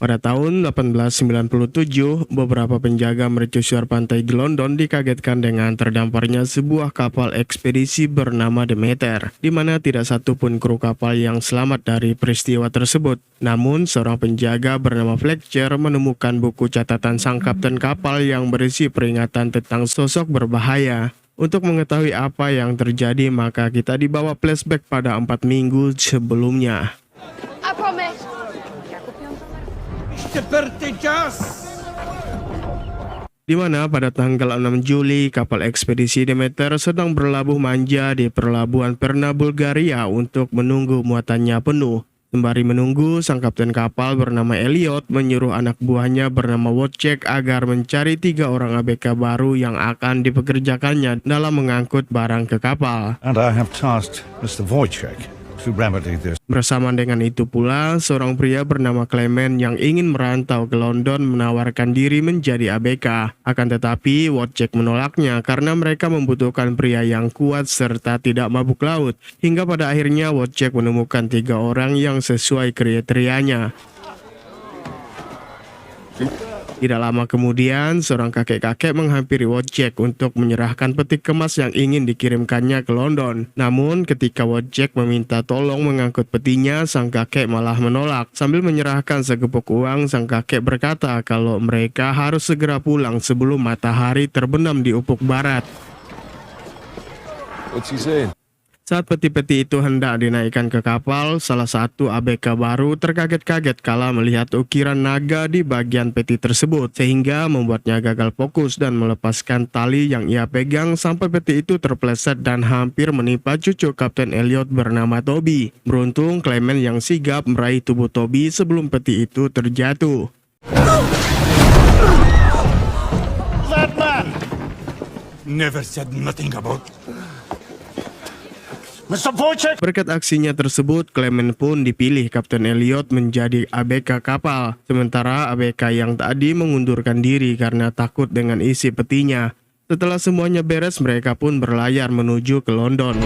Pada tahun 1897, beberapa penjaga mercusuar pantai di London dikagetkan dengan terdamparnya sebuah kapal ekspedisi bernama Demeter, di mana tidak satu pun kru kapal yang selamat dari peristiwa tersebut. Namun, seorang penjaga bernama Fletcher menemukan buku catatan sang kapten kapal yang berisi peringatan tentang sosok berbahaya. Untuk mengetahui apa yang terjadi, maka kita dibawa flashback pada 4 minggu sebelumnya. I promise. Di mana pada tanggal 6 Juli, kapal ekspedisi Demeter sedang berlabuh manja di pelabuhan Perna, Bulgaria untuk menunggu muatannya penuh. Sembari menunggu, sang kapten kapal bernama Elliot menyuruh anak buahnya bernama Wojciech agar mencari 3 orang ABK baru yang akan dipekerjakannya dalam mengangkut barang ke kapal. And I have tasked Mr. Wojciech to remedy this. Bersama dengan itu pula, seorang pria bernama Clement yang ingin merantau ke London menawarkan diri menjadi ABK. Akan tetapi, Wojciech menolaknya karena mereka membutuhkan pria yang kuat serta tidak mabuk laut. Hingga pada akhirnya Wojciech menemukan 3 orang yang sesuai kriterianya. Tidak lama kemudian, seorang kakek-kakek menghampiri Wojciech untuk menyerahkan peti kemas yang ingin dikirimkannya ke London. Namun, ketika Wojciech meminta tolong mengangkut petinya, sang kakek malah menolak. Sambil menyerahkan segepok uang, sang kakek berkata kalau mereka harus segera pulang sebelum matahari terbenam di ufuk barat. What's he saying? Saat peti-peti itu hendak dinaikkan ke kapal, salah satu ABK baru terkaget-kaget kala melihat ukiran naga di bagian peti tersebut, sehingga membuatnya gagal fokus dan melepaskan tali yang ia pegang sampai peti itu terpeleset dan hampir menimpa cucu Kapten Elliot bernama Toby. Beruntung Clement yang sigap meraih tubuh Toby sebelum peti itu terjatuh. That man never said nothing about Mr. Wojciech. Berkat aksinya tersebut, Clement pun dipilih Kapten Elliot menjadi ABK kapal. Sementara ABK yang tadi mengundurkan diri karena takut dengan isi petinya. Setelah semuanya beres, mereka pun berlayar menuju ke London.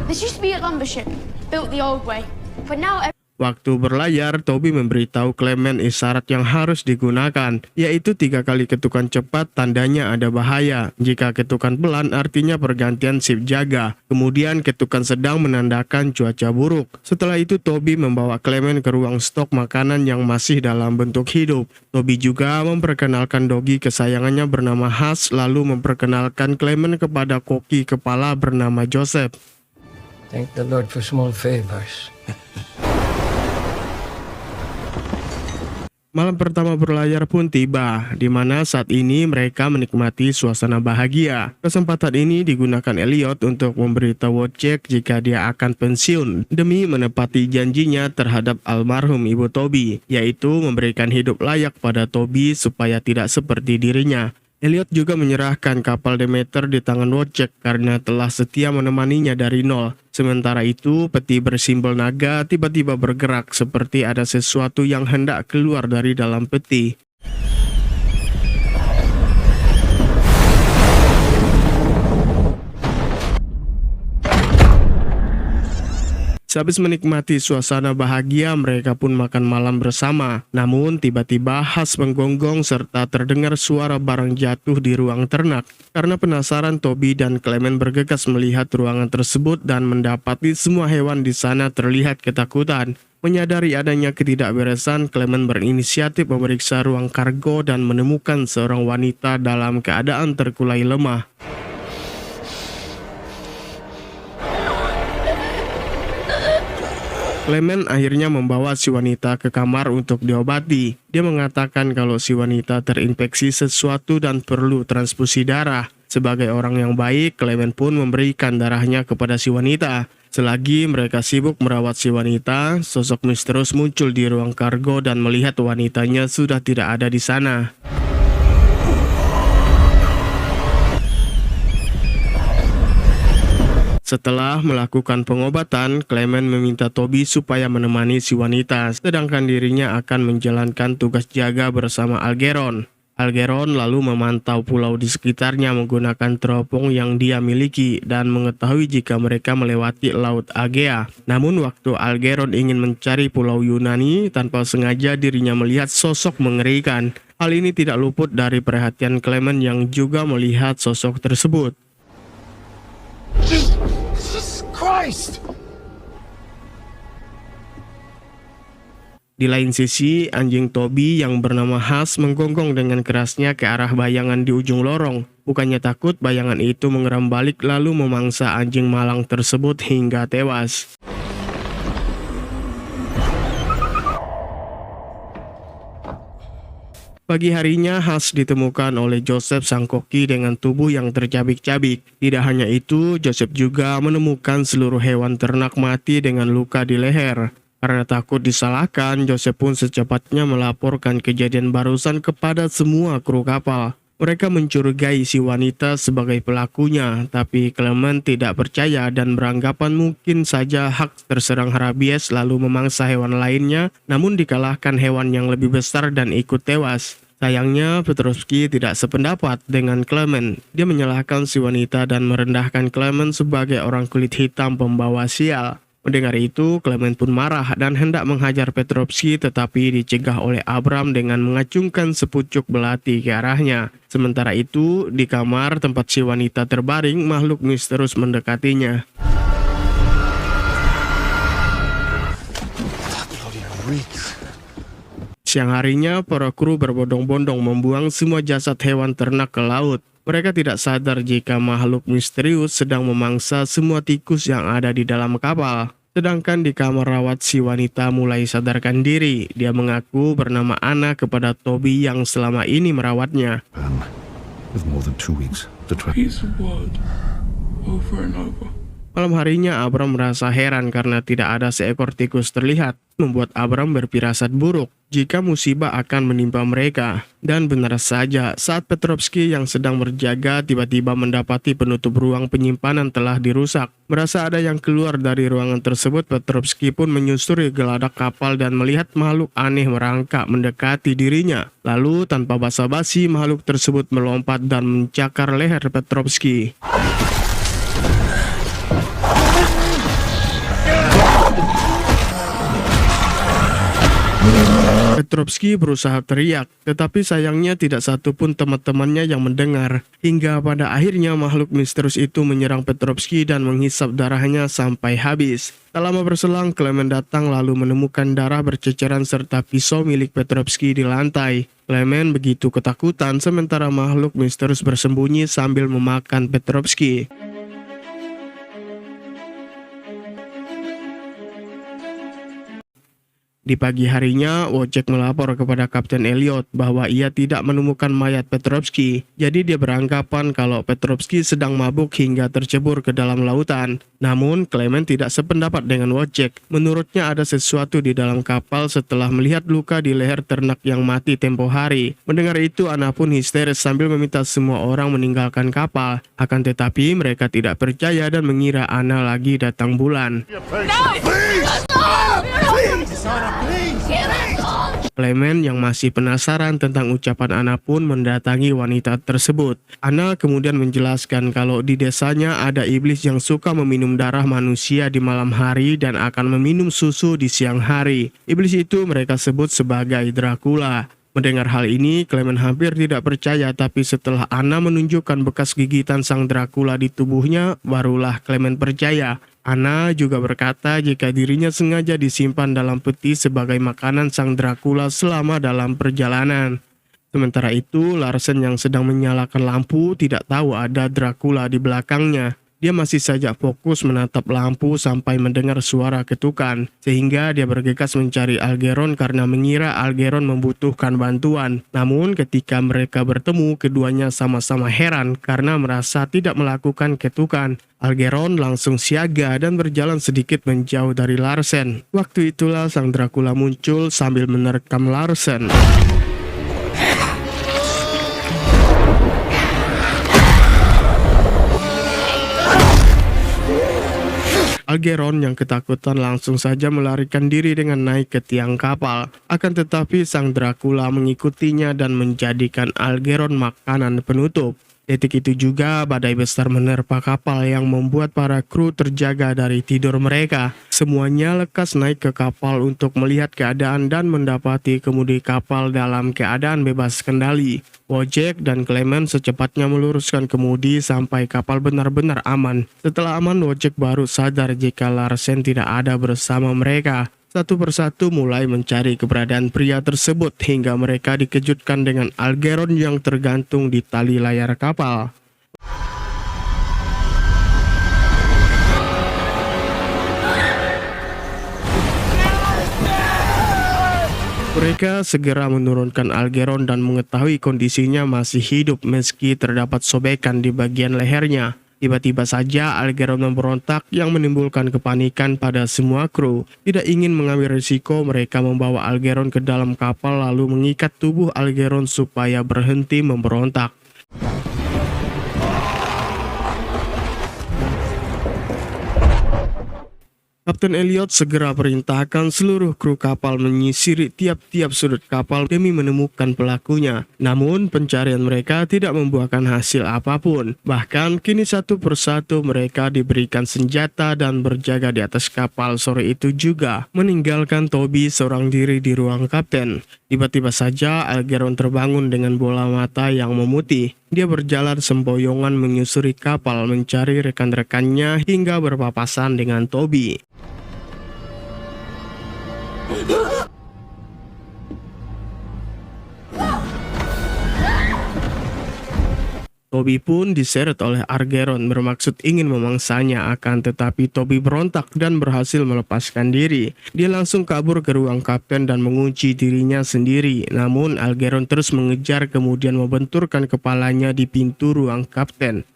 This used to be a lumber ship, built the old way, but now Waktu berlayar, Toby memberitahu Clement isyarat yang harus digunakan, yaitu 3 kali ketukan cepat tandanya ada bahaya. Jika ketukan pelan artinya pergantian sip jaga. Kemudian ketukan sedang menandakan cuaca buruk. Setelah itu Toby membawa Clement ke ruang stok makanan yang masih dalam bentuk hidup. Toby juga memperkenalkan dogi kesayangannya bernama Hush, lalu memperkenalkan Clement kepada koki kepala bernama Joseph. Thank the Lord for small favors. Malam pertama berlayar pun tiba, di mana saat ini mereka menikmati suasana bahagia. Kesempatan ini digunakan Elliot untuk memberitahu Wojciech jika dia akan pensiun demi menepati janjinya terhadap almarhum ibu Toby, yaitu memberikan hidup layak pada Toby supaya tidak seperti dirinya. Elliot juga menyerahkan kapal Demeter di tangan Wojciech karena telah setia menemaninya dari nol. Sementara itu, peti bersimbol naga tiba-tiba bergerak seperti ada sesuatu yang hendak keluar dari dalam peti. Sehabis menikmati suasana bahagia, mereka pun makan malam bersama. Namun tiba-tiba Hush menggonggong serta terdengar suara barang jatuh di ruang ternak. Karena penasaran, Toby dan Clement bergegas melihat ruangan tersebut dan mendapati semua hewan di sana terlihat ketakutan. Menyadari adanya ketidakberesan, Clement berinisiatif memeriksa ruang kargo dan menemukan seorang wanita dalam keadaan terkulai lemah. Clement akhirnya membawa si wanita ke kamar untuk diobati. Dia mengatakan kalau si wanita terinfeksi sesuatu dan perlu transfusi darah. Sebagai orang yang baik, Clement pun memberikan darahnya kepada si wanita. Selagi mereka sibuk merawat si wanita, sosok misterius muncul di ruang kargo dan melihat wanitanya sudah tidak ada di sana. Setelah melakukan pengobatan, Clement meminta Toby supaya menemani si wanita, sedangkan dirinya akan menjalankan tugas jaga bersama Algernon. Algernon lalu memantau pulau di sekitarnya menggunakan teropong yang dia miliki dan mengetahui jika mereka melewati Laut Aegea. Namun waktu Algernon ingin mencari pulau Yunani, tanpa sengaja dirinya melihat sosok mengerikan. Hal ini tidak luput dari perhatian Clement yang juga melihat sosok tersebut. Jesus Christ! Di lain sisi, anjing Toby yang bernama Hush menggonggong dengan kerasnya ke arah bayangan di ujung lorong. Bukannya takut, bayangan itu mengeram balik lalu memangsa anjing malang tersebut hingga tewas. Pagi harinya, Hush ditemukan oleh Joseph sang koki dengan tubuh yang tercabik-cabik. Tidak hanya itu, Joseph juga menemukan seluruh hewan ternak mati dengan luka di leher. Karena takut disalahkan, Joseph pun secepatnya melaporkan kejadian barusan kepada semua kru kapal. Mereka mencurigai si wanita sebagai pelakunya, tapi Clement tidak percaya dan beranggapan mungkin saja Hush terserang rabies lalu memangsa hewan lainnya, namun dikalahkan hewan yang lebih besar dan ikut tewas. Sayangnya, Petrovsky tidak sependapat dengan Clement. Dia menyalahkan si wanita dan merendahkan Clement sebagai orang kulit hitam pembawa sial. Mendengar itu, Clement pun marah dan hendak menghajar Petrovsky, tetapi dicegah oleh Abram dengan mengacungkan sepucuk belati ke arahnya. Sementara itu, di kamar tempat si wanita terbaring, makhluk misterius mendekatinya. Siang harinya, para kru berbondong-bondong membuang semua jasad hewan ternak ke laut. Mereka tidak sadar jika makhluk misterius sedang memangsa semua tikus yang ada di dalam kapal. Sedangkan di kamar rawat, si wanita mulai sadarkan diri. Dia mengaku bernama Anna kepada Toby yang selama ini merawatnya. With more than 2 weeks to try. Piece of wood over and over. Malam harinya, Abram merasa heran karena tidak ada seekor tikus terlihat, membuat Abram berfirasat buruk jika musibah akan menimpa mereka. Dan benar saja, saat Petrovsky yang sedang berjaga tiba-tiba mendapati penutup ruang penyimpanan telah dirusak. Merasa ada yang keluar dari ruangan tersebut, Petrovsky pun menyusuri geladak kapal dan melihat makhluk aneh merangkak mendekati dirinya. Lalu tanpa basa-basi, makhluk tersebut melompat dan mencakar leher Petrovsky. Petrovsky berusaha teriak, tetapi sayangnya tidak satupun teman-temannya yang mendengar. Hingga pada akhirnya makhluk misterius itu menyerang Petrovsky dan menghisap darahnya sampai habis. Tak lama berselang, Clement datang lalu menemukan darah berceceran serta pisau milik Petrovsky di lantai. Clement begitu ketakutan sementara makhluk misterius bersembunyi sambil memakan Petrovsky. Di pagi harinya, Wojciech melapor kepada Kapten Elliot bahwa ia tidak menemukan mayat Petrovsky. Jadi dia beranggapan kalau Petrovsky sedang mabuk hingga tercebur ke dalam lautan. Namun, Clement tidak sependapat dengan Wojciech. Menurutnya ada sesuatu di dalam kapal setelah melihat luka di leher ternak yang mati tempo hari. Mendengar itu, Anna pun histeris sambil meminta semua orang meninggalkan kapal. Akan tetapi, mereka tidak percaya dan mengira Anna lagi datang bulan. Clement yang masih penasaran tentang ucapan Anna pun mendatangi wanita tersebut. Anna kemudian menjelaskan kalau di desanya ada iblis yang suka meminum darah manusia di malam hari dan akan meminum susu di siang hari. Iblis itu mereka sebut sebagai Dracula. Mendengar hal ini, Clement hampir tidak percaya, tapi setelah Anna menunjukkan bekas gigitan sang Dracula di tubuhnya, barulah Clement percaya. Anna juga berkata jika dirinya sengaja disimpan dalam peti sebagai makanan sang Dracula selama dalam perjalanan. Sementara itu, Larsen yang sedang menyalakan lampu tidak tahu ada Dracula di belakangnya. Dia masih saja fokus menatap lampu sampai mendengar suara ketukan, sehingga dia bergegas mencari Algernon karena mengira Algernon membutuhkan bantuan. Namun ketika mereka bertemu, keduanya sama-sama heran karena merasa tidak melakukan ketukan. Algernon langsung siaga dan berjalan sedikit menjauh dari Larsen. Waktu itulah sang Dracula muncul sambil menerkam Larsen. Algernon yang ketakutan langsung saja melarikan diri dengan naik ke tiang kapal. Akan tetapi sang Dracula mengikutinya dan menjadikan Algernon makanan penutup. Detik itu juga badai besar menerpa kapal yang membuat para kru terjaga dari tidur mereka. Semuanya lekas naik ke kapal untuk melihat keadaan dan mendapati kemudi kapal dalam keadaan bebas kendali. Wojciech dan Clement secepatnya meluruskan kemudi sampai kapal benar-benar aman. Setelah aman, Wojciech baru sadar jika Larsen tidak ada bersama mereka. Satu persatu mulai mencari keberadaan pria tersebut hingga mereka dikejutkan dengan Algernon yang tergantung di tali layar kapal. Mereka segera menurunkan Algernon dan mengetahui kondisinya masih hidup meski terdapat sobekan di bagian lehernya. Tiba-tiba saja Algernon memberontak yang menimbulkan kepanikan pada semua kru. Tidak ingin mengambil risiko, mereka membawa Algernon ke dalam kapal lalu mengikat tubuh Algernon supaya berhenti memberontak. Kapten Elliot segera perintahkan seluruh kru kapal menyisiri tiap-tiap sudut kapal demi menemukan pelakunya. Namun pencarian mereka tidak membuahkan hasil apapun. Bahkan kini satu persatu mereka diberikan senjata dan berjaga di atas kapal sore itu juga, meninggalkan Toby seorang diri di ruang kapten. Tiba-tiba saja Algernon terbangun dengan bola mata yang memutih. Dia berjalan semboyongan menyusuri kapal mencari rekan-rekannya hingga berpapasan dengan Toby. Toby pun diseret oleh Algernon bermaksud ingin memangsanya, akan tetapi Toby berontak dan berhasil melepaskan diri. Dia langsung kabur ke ruang kapten dan mengunci dirinya sendiri. Namun Algernon terus mengejar kemudian membenturkan kepalanya di pintu ruang kapten.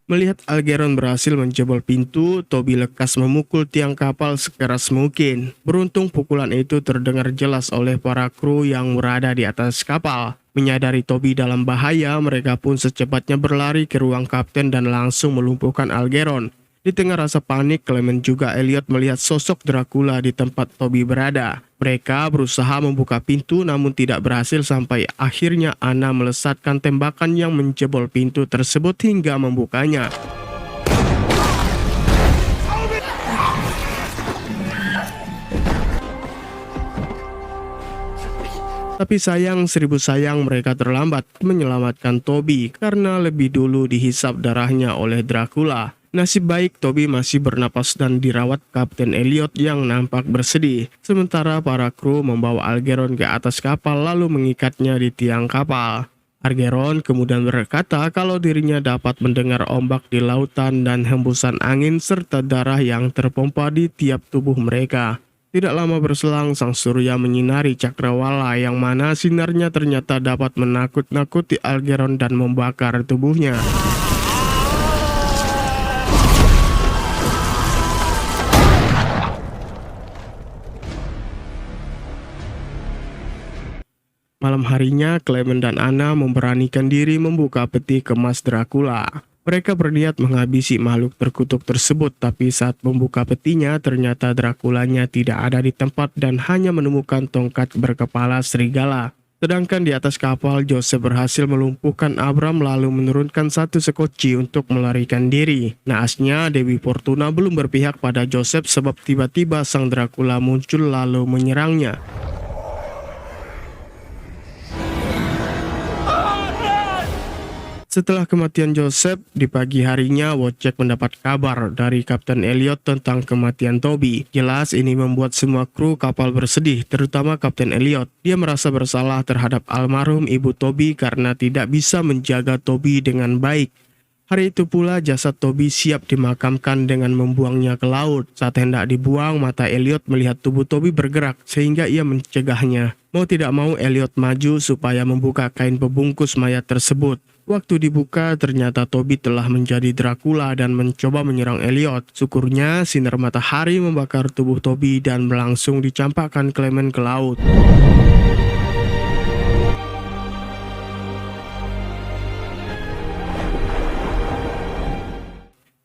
Melihat Algernon berhasil menjebol pintu, Toby lekas memukul tiang kapal sekeras mungkin. Beruntung pukulan itu terdengar jelas oleh para kru yang berada di atas kapal. Menyadari Toby dalam bahaya, mereka pun secepatnya berlari ke ruang kapten dan langsung melumpuhkan Algernon. Di tengah rasa panik, Clement juga Elliot melihat sosok Dracula di tempat Toby berada. Mereka berusaha membuka pintu namun tidak berhasil sampai akhirnya Anna melesatkan tembakan yang menjebol pintu tersebut hingga membukanya. Tapi sayang seribu sayang mereka terlambat menyelamatkan Toby karena lebih dulu dihisap darahnya oleh Dracula. Nasib baik Toby masih bernapas dan dirawat Kapten Elliot yang nampak bersedih. Sementara para kru membawa Algernon ke atas kapal lalu mengikatnya di tiang kapal. Algernon kemudian berkata kalau dirinya dapat mendengar ombak di lautan dan hembusan angin serta darah yang terpompa di tiap tubuh mereka. Tidak lama berselang sang surya menyinari cakrawala yang mana sinarnya ternyata dapat menakut-nakuti Algernon dan membakar tubuhnya. Malam harinya, Clement dan Anna memberanikan diri membuka peti kemas Dracula. Mereka berniat menghabisi makhluk terkutuk tersebut, tapi saat membuka petinya, ternyata Draculanya tidak ada di tempat dan hanya menemukan tongkat berkepala serigala. Sedangkan di atas kapal, Joseph berhasil melumpuhkan Abram lalu menurunkan satu sekoci untuk melarikan diri. Naasnya, Dewi Fortuna belum berpihak pada Joseph sebab tiba-tiba sang Dracula muncul lalu menyerangnya. Setelah kematian Joseph, di pagi harinya Wojciech mendapat kabar dari Kapten Elliot tentang kematian Toby. Jelas ini membuat semua kru kapal bersedih, terutama Kapten Elliot. Dia merasa bersalah terhadap almarhum ibu Toby karena tidak bisa menjaga Toby dengan baik. Hari itu pula jasad Toby siap dimakamkan dengan membuangnya ke laut. Saat hendak dibuang, mata Elliot melihat tubuh Toby bergerak sehingga ia mencegahnya. Mau tidak mau Elliot maju supaya membuka kain pembungkus mayat tersebut. Waktu dibuka ternyata Toby telah menjadi Dracula dan mencoba menyerang Elliot. Syukurnya sinar matahari membakar tubuh Toby dan langsung dicampakkan Clement ke laut.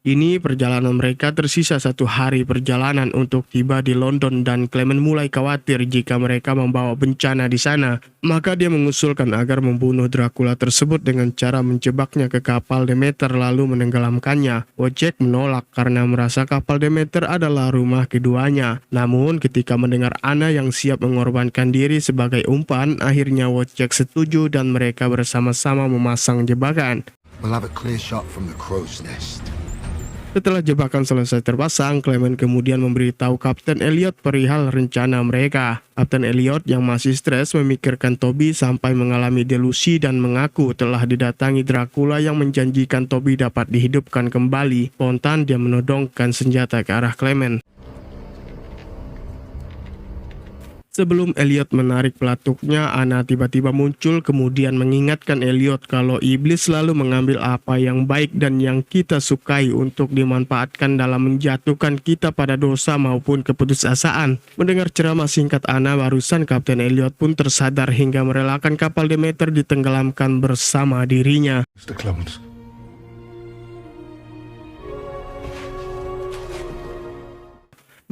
Kini perjalanan mereka tersisa 1 hari perjalanan untuk tiba di London dan Clement mulai khawatir jika mereka membawa bencana di sana. Maka dia mengusulkan agar membunuh Dracula tersebut dengan cara menjebaknya ke kapal Demeter lalu menenggelamkannya. Wojciech menolak karena merasa kapal Demeter adalah rumah keduanya. Namun ketika mendengar Anna yang siap mengorbankan diri sebagai umpan, akhirnya Wojciech setuju dan mereka bersama-sama memasang jebakan. We'll have a clear shot from the crow's nest. Setelah jebakan selesai terpasang, Clement kemudian memberitahu Kapten Elliot perihal rencana mereka. Kapten Elliot yang masih stres memikirkan Toby sampai mengalami delusi dan mengaku telah didatangi Dracula yang menjanjikan Toby dapat dihidupkan kembali. Spontan dia menodongkan senjata ke arah Clement. Sebelum Elliot menarik pelatuknya, Anna tiba-tiba muncul kemudian mengingatkan Elliot kalau iblis selalu mengambil apa yang baik dan yang kita sukai untuk dimanfaatkan dalam menjatuhkan kita pada dosa maupun keputusasaan. Mendengar ceramah singkat Anna barusan, Kapten Elliot pun tersadar hingga merelakan kapal Demeter ditenggelamkan bersama dirinya. Mr. Clemens.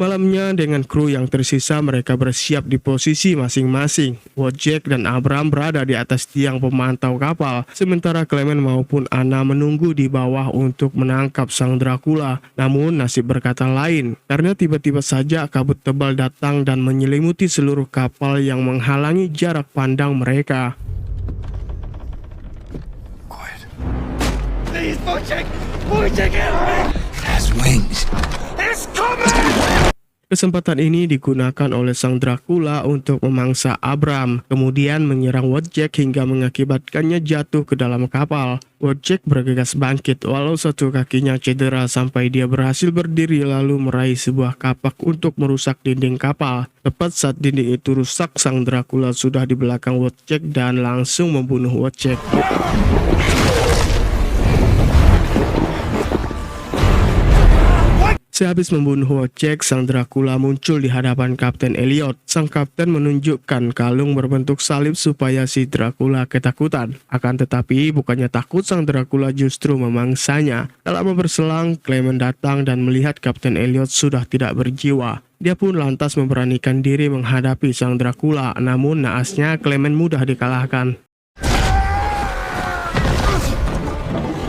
Malamnya dengan kru yang tersisa mereka bersiap di posisi masing-masing. Wojciech dan Abram berada di atas tiang pemantau kapal, sementara Clement maupun Anna menunggu di bawah untuk menangkap sang Dracula. Namun nasib berkata lain, karena tiba-tiba saja kabut tebal datang dan menyelimuti seluruh kapal yang menghalangi jarak pandang mereka. Quiet. Please, Wojciech! Wojciech, help me! There's wings. It's coming! Kesempatan ini digunakan oleh sang Dracula untuk memangsa Abram, kemudian menyerang Wojciech hingga mengakibatkannya jatuh ke dalam kapal. Wojciech bergegas bangkit walau satu kakinya cedera sampai dia berhasil berdiri lalu meraih sebuah kapak untuk merusak dinding kapal. Tepat saat dinding itu rusak, sang Dracula sudah di belakang Wojciech dan langsung membunuh Wojciech. Sehabis membunuh Wojciech, sang Dracula muncul di hadapan Kapten Elliot. Sang kapten menunjukkan kalung berbentuk salib supaya si Dracula ketakutan. Akan tetapi bukannya takut, sang Dracula justru memangsanya. Tak lama berselang, Clement datang dan melihat Kapten Elliot sudah tidak berjiwa. Dia pun lantas memberanikan diri menghadapi sang Dracula, namun naasnya Clement mudah dikalahkan.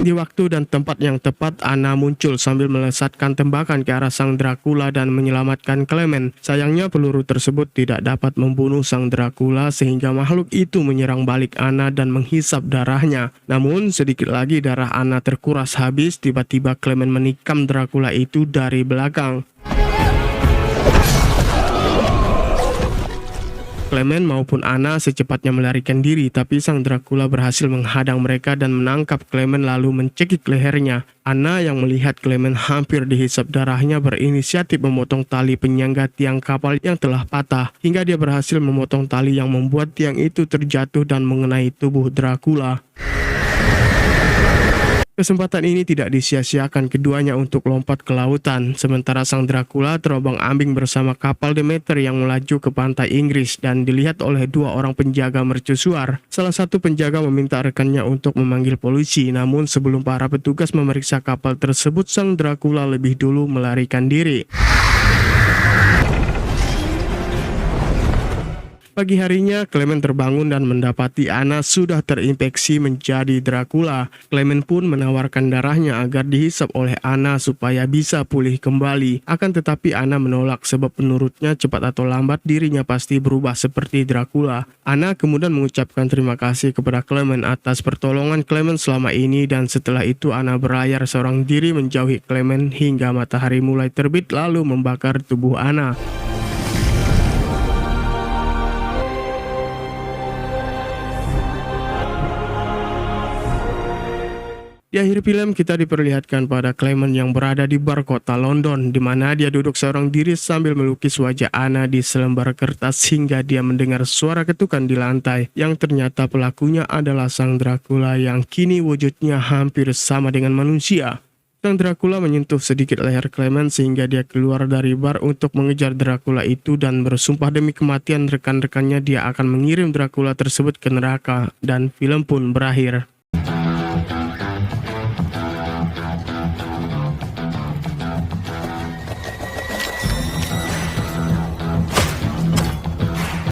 Di waktu dan tempat yang tepat, Anna muncul sambil melesatkan tembakan ke arah sang Dracula dan menyelamatkan Clement. Sayangnya peluru tersebut tidak dapat membunuh sang Dracula sehingga makhluk itu menyerang balik Anna dan menghisap darahnya. Namun sedikit lagi darah Anna terkuras habis, tiba-tiba Clement menikam Dracula itu dari belakang. Clement maupun Anna secepatnya melarikan diri, tapi sang Dracula berhasil menghadang mereka dan menangkap Clement lalu mencekik lehernya. Anna yang melihat Clement hampir dihisap darahnya berinisiatif memotong tali penyangga tiang kapal yang telah patah, hingga dia berhasil memotong tali yang membuat tiang itu terjatuh dan mengenai tubuh Dracula. Kesempatan ini tidak disia-siakan keduanya untuk lompat ke lautan, sementara sang Dracula terombang-ambing bersama kapal Demeter yang melaju ke pantai Inggris dan dilihat oleh 2 orang penjaga mercusuar. Salah satu penjaga meminta rekannya untuk memanggil polisi, namun sebelum para petugas memeriksa kapal tersebut, sang Dracula lebih dulu melarikan diri. Pagi harinya, Clement terbangun dan mendapati Anna sudah terinfeksi menjadi Dracula. Clement pun menawarkan darahnya agar dihisap oleh Anna supaya bisa pulih kembali. Akan tetapi Anna menolak sebab menurutnya cepat atau lambat dirinya pasti berubah seperti Dracula. Anna kemudian mengucapkan terima kasih kepada Clement atas pertolongan Clement selama ini, dan setelah itu Anna berlayar seorang diri menjauhi Clement hingga matahari mulai terbit lalu membakar tubuh Anna. Di akhir film kita diperlihatkan pada Clement yang berada di bar kota London, di mana dia duduk seorang diri sambil melukis wajah Anna di selembar kertas hingga dia mendengar suara ketukan di lantai, yang ternyata pelakunya adalah sang Dracula yang kini wujudnya hampir sama dengan manusia. Sang Dracula menyentuh sedikit leher Clement sehingga dia keluar dari bar untuk mengejar Dracula itu dan bersumpah demi kematian rekan-rekannya dia akan mengirim Dracula tersebut ke neraka, dan film pun berakhir.